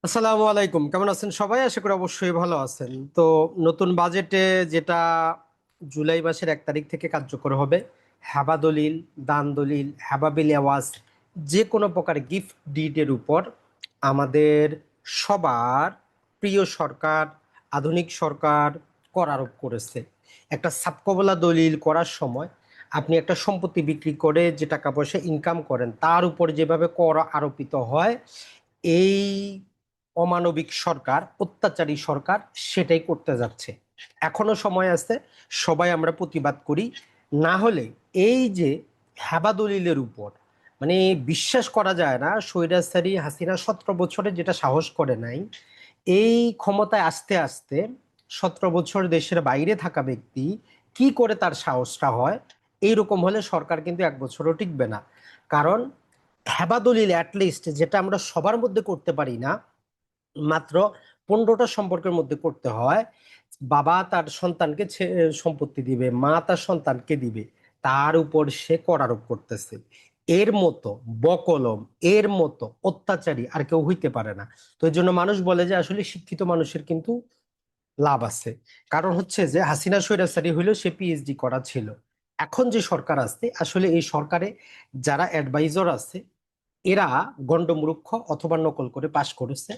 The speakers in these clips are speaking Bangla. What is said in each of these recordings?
আসসালামু আলাইকুম, কেমন আছেন সবাই? আশা করি অবশ্যই ভালো আছেন। তো নতুন বাজেটে যেটা জুলাই মাসের 1 তারিখ থেকে কার্যকর হবে, হেবা দলিল, দান দলিল, হেবাবিল আওয়াজ, যে কোনো প্রকার গিফট ডিডের উপর আমাদের সবার প্রিয় সরকার, আধুনিক সরকার কর আরোপ করেছে। একটা সাবকবলা দলিল করার সময় আপনি একটা সম্পত্তি বিক্রি করে যে টাকা পয়সা ইনকাম করেন তার উপর যেভাবে কর আরোপিত হয়, এই অমানবিক সরকার, অত্যাচারী সরকার সেটাই করতে যাচ্ছে। এখনো সময় আছে, সবাই আমরা প্রতিবাদ করি। না হলে এই যে হেবা দলিলের উপর, মানে বিশ্বাস করা যায় না, স্বৈরাচারী হাসিনা 17 বছরে যেটা সাহস করে নাই, এই ক্ষমতায় আসতে আসতে 17 বছর দেশের বাইরে থাকা ব্যক্তি কি করে তার সাহসটা হয়? এইরকম হলে সরকার কিন্তু 1 বছরও টিকবে না। কারণ হেবা দলিল অ্যাটলিস্ট যেটা আমরা সবার মধ্যে করতে পারি না, মাত্র 15টা সম্পর্কের মধ্যে করতে হয়। বাবা তার সন্তানকে সম্পত্তি দিবে, মা তার সন্তানকে দিবে, তার উপর সে কর আরোপ করতেছে। এর মতো বকলম, এর মতো অত্যাচারী আর কেউ হইতে পারে না। তো এই জন্য মানুষ বলে যে আসলে শিক্ষিত মানুষের কিন্তু লাভ আছে। কারণ হচ্ছে যে হাসিনা স্বৈরাচারী হইলেও সে পিএইচডি করা ছিল। এখন যে সরকার আছে, আসলে এই সরকারে যারা অ্যাডভাইজার আছে এরা গন্ডমূর্খ অথবা নকল করে পাশ করেছে।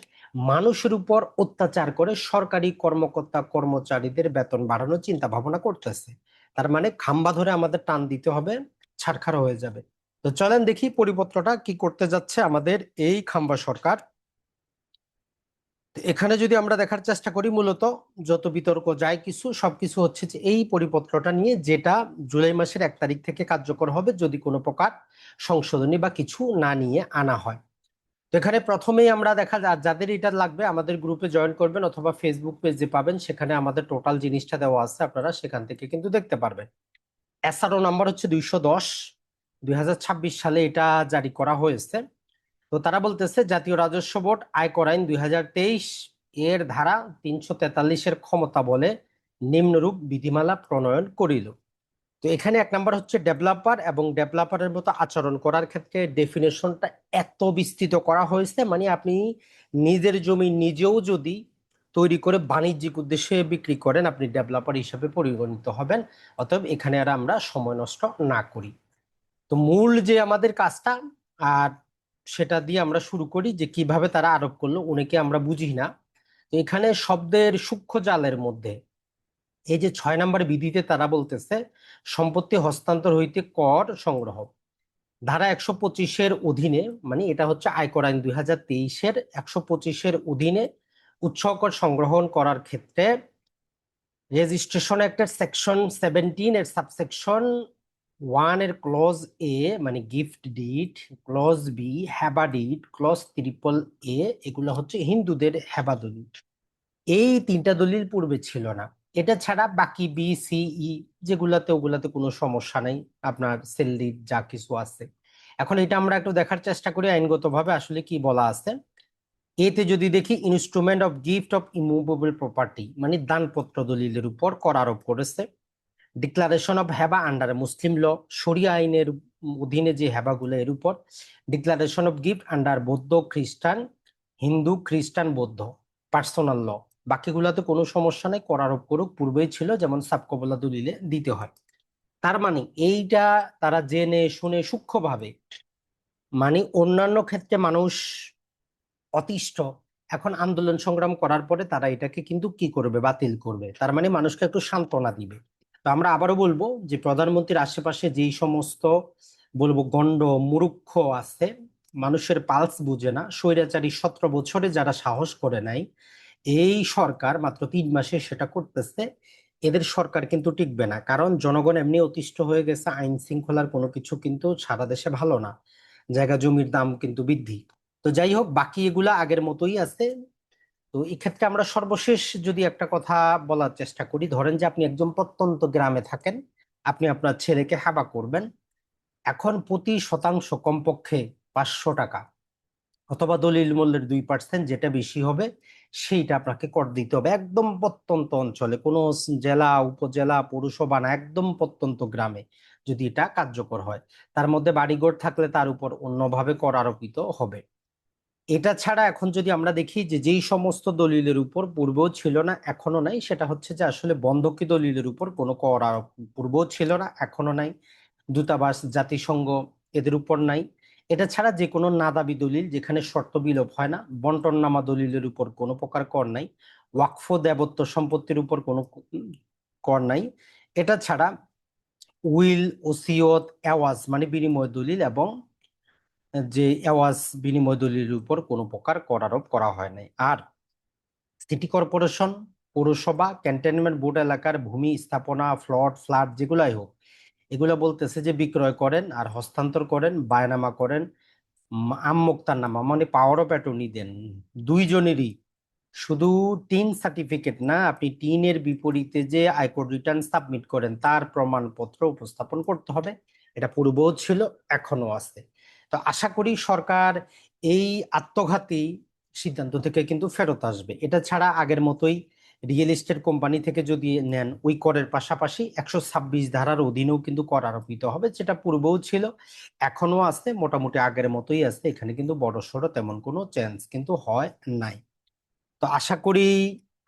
মানুষের উপর অত্যাচার করে সরকারি কর্মকর্তা কর্মচারীদের বেতন বাড়ানোর চিন্তা ভাবনা করতেছে। তার মানে খাম্বা ধরে আমাদের টান দিতে হবে, ছাড়খাড় হয়ে যাবে। তো চলেন দেখি পরিপত্রটা কি করতে যাচ্ছে আমাদের এই খাম্বা সরকার। তো এখানে যদি আমরা দেখার চেষ্টা করি, মূলত যত বিতর্ক যায় কিছু সবকিছু হচ্ছে যে এই পরিপত্রটা নিয়ে, যেটা জুলাই মাসের 1 তারিখ থেকে কার্যকর হবে যদি কোনো প্রকার সংশোধনী বা কিছু না নিয়ে আনা হয়। তো এখানে প্রথমেই আমরা যাদের এটা লাগবে আমাদের গ্রুপে জয়েন করবেন, অথবা ফেসবুক পেজে পাবেন, সেখানে আমাদের টোটাল জিনিসটা দেওয়া আছে, আপনারা সেখান থেকে কিন্তু দেখতে পারবেন। এসআরও নাম্বার হচ্ছে 210, 2026 সালে এটা জারি করা হয়েছে। তো তারা বলতেছে জাতীয় রাজস্ব বোর্ড আয়কর আইন 2023 এর ধারা 343-এর ক্ষমতা বলে নিম্নরূপ বিধিমালা প্রণয়ন করিল। তো এখানে 1 নাম্বার হচ্ছে ডেভেলপার, এবং ডেভেলপারের মতো আচরণ করার ক্ষেত্রে ডেফিনেশনটা এত বিস্তৃত করা হয়েছে, মানে আপনি নিজের জমি নিজেও যদি তৈরি করে বাণিজ্যিক উদ্দেশ্যে বিক্রি করেন, আপনি ডেভেলপার হিসেবে পরিগণিত হবেন। অতএব এখানে আর আমরা সময় নষ্ট না করি। তো মূল যে আমাদের কাজটা, আর সেটা দিয়ে আমরা শুরু করি যে কিভাবে তারা আরোপ করলো, অনেকে আমরা বুঝি না। তো এখানে শব্দের সূক্ষ্ম জালের মধ্যে এই যে 6 নম্বর বিধিতে তারা বলতেছে সম্পত্তি হস্তান্তর হইতে কর সংগ্রহ, ধারা 125-এর অধীনে, মানে এটা হচ্ছে আয়কর আইন 2023-এর 125-এর অধীনে উৎসব কর সংগ্রহণ করার ক্ষেত্রে রেজিস্ট্রেশন অ্যাক্টের সেকশন 17 এর সাবসেকশন 1 এর ক্লজ এ, মানে গিফট ডিড, ক্লজ বি হ্যাবা ডিড, ক্লজ ট্রিপল এ, এগুলো হচ্ছে হিন্দুদের হ্যাবা দলিল। এই 3টা দলিল পূর্বে ছিল না। এটা ছাড়া বাকি বি সি ই যেগুলাতে, ওগুলাতে কোনো সমস্যা নাই, আপনার সেল ডিড যা কিছু আছে। এখন এটা আমরা একটু দেখার চেষ্টা করি আইনগতভাবে আসলে কি বলা আছে। এতে যদি দেখি instrument of gift of immovable property, মানে দানপত্র দলিলের উপর কর আরোপ করেছে। ডিক্লারেশন অফ হেবা আন্ডার মুসলিম ল, শরিয়া আইনের অধীনে যে হেবাগুলো, এর উপর। ডিক্লারেশন অফ গিফট আন্ডার বৌদ্ধ খ্রিস্টান, হিন্দু খ্রিস্টান বৌদ্ধ পার্সোনাল ল। বাকিগুলোতে কোনো সমস্যা নেই, কর আরোপ করুক, পূর্বেই ছিল, যেমন সাবকবলা দলিলে দিতে হয়। তার মানে এইটা তারা জেনে শুনে সূক্ষ্মভাবে, মানে অন্যান্য ক্ষেত্রে মানুষ অতিষ্ঠ, এখন আন্দোলন সংগ্রাম করার পরে তারা এটাকে কিন্তু কি করবে, বাতিল করবে। তার মানে মানুষকে একটু সান্ত্বনা দিবে। তো আমরা আবারও বলবো যে প্রধানমন্ত্রীর আশেপাশে যেই সমস্ত, বলবো, গণ্ড মুরুক্ষ আছে, মানুষের পালস বুঝে না, স্বৈরাচারী 17 বছরে যারা সাহস করে নাই, এই সরকার মাত্র 3 মাসে সেটা করতেছে। এদের সরকার কিন্তু টিকবে না, কারণ জনগণ এমনি অতিষ্ঠ হয়ে গেছে। আইন শৃঙ্খলার কোনো কিছু কিন্তু সারা দেশে ভালো না, জায়গা জমির দাম কিন্তু বৃদ্ধি। তো যাই হোক, বাকি এগুলা আগের মতোই আছে। তো এই ক্ষেত্রে আমরা সর্বশেষ যদি একটা কথা বলার চেষ্টা করি, ধরেন যে আপনি একজন প্রত্যন্ত গ্রামে থাকেন, আপনি আপনার ছেলেকে হাবা করবেন। এখন প্রতি শতাংশ কমপক্ষে 500 টাকা, অথবা দলিল মূল্যের 2%, যেটা বেশি হবে সেইটা আপনাকে কর দিতে হবে। একদম প্রত্যন্ত অঞ্চলে, কোনো জেলা উপজেলা পৌরসভা না, একদম প্রত্যন্ত গ্রামে যদি এটা কার্যকর হয়। তার মধ্যে বাড়িঘর থাকলে তার উপর অন্যভাবে কর আরোপিত হবে। এটা ছাড়া এখন যদি আমরা দেখি যে যেই সমস্ত দলিলের উপর পূর্বেও ছিল না এখনো নাই, সেটা হচ্ছে যে আসলে বন্ধকি দলিলের উপর কোনো কর আরোপ পূর্বেও ছিল না এখনো নাই, দূতাবাস, জাতিসংঘ এদের উপর নাই। এটা ছাড়া যে কোনো নাদাবি দলিল যেখানে শর্ত বিলোপ হয় না, বন্টননামা দলিলের উপর কোনো প্রকার কর নাই, ওয়াকফ দেবত্ব সম্পত্তির উপর কোনো কর নাই। এটা ছাড়া উইল, ওসিয়ত, এওয়াজ মানে বিনিময় দলিল এবং যে এওয়াজ বিনিময় দলিলের উপর কোনো প্রকার কর আরোপ করা হয় নাই। আর সিটি কর্পোরেশন, পৌরসভা, ক্যান্টনমেন্ট বোর্ড এলাকার ভূমি, স্থাপনা, প্লট, ফ্ল্যাট যেগুলাই হোক, এগুলো বলতেছে যে বিক্রয় করেন আর হস্তান্তর করেন, বায়নামা করেন, আমমোক্তারনামা মানে পাওয়ার অফ অ্যাটর্নি দেন দুইজনেরই। শুধু টিন সার্টিফিকেট না, আপনি টিনের বিপরীতে যে আয়কর রিটার্ন সাবমিট করেন তার প্রমাণপত্র উপস্থাপন করতে হবে। এটা পূর্বেও ছিল, এখনো আছে। তো আশা করি সরকার এই আত্মঘাতী সিদ্ধান্ত থেকে কিন্তু ফেরত আসবে। এটা ছাড়া আগের মতোই রিয়েল এস্টেট কোম্পানি থেকে যদি নেন, ওই করের পাশাপাশি 126 ধারার অধীনেও কিন্তু কর আরোপিত হবে, যেটা পূর্বেও ছিল, এখনো আছে, মোটামুটি আগের মতোই আছে। এখানে কিন্তু বড়সড় তেমন কোনো চেঞ্জ কিন্তু হয় নাই। তো আশা করি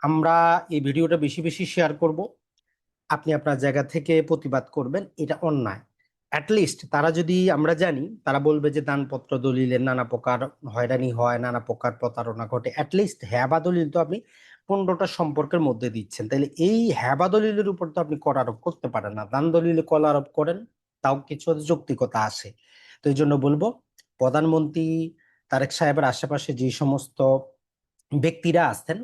আমরা এই ভিডিওটা বেশি বেশি শেয়ার করব, আপনি আপনার জায়গা থেকে প্রতিবাদ করবেন, এটা অন্যায়। অ্যাটলিস্ট তারা যদি, আমরা জানি তারা বলবে যে দানপত্র দলিলের নানা প্রকার হয়রানি হয়, নানা প্রকার প্রতারণা ঘটে, অ্যাটলিস্ট হ্যাবা দলিল তো আপনি 15টা সম্পর্কের মধ্যে দিচ্ছেন, তাহলে এই হ্যাবা দলিলের উপর তো আপনি কর আরোপ করতে পারেন না। দান দলিলে কর আরোপ করেন, তাও কিছু যৌক্তিকতা আসে। তো এই জন্য বলবো, প্রধানমন্ত্রী তারেক সাহেবের আশেপাশে যে সমস্ত ব্যক্তিরা আছেন,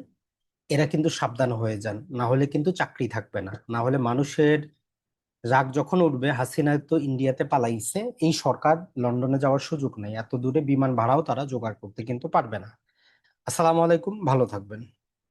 এরা কিন্তু সাবধান হয়ে যান, না হলে কিন্তু চাকরি থাকবে না। না হলে মানুষের রাগ যখন উঠবে, হাসিনা তো ইন্ডিয়াতে পালাইছে, এই সরকার লন্ডনে যাওয়ার সুযোগ নেই, এত দূরে বিমান ভাড়াও তারা জোগাড় করতে কিন্তু পারবে না। আসসালামু আলাইকুম, ভালো থাকবেন।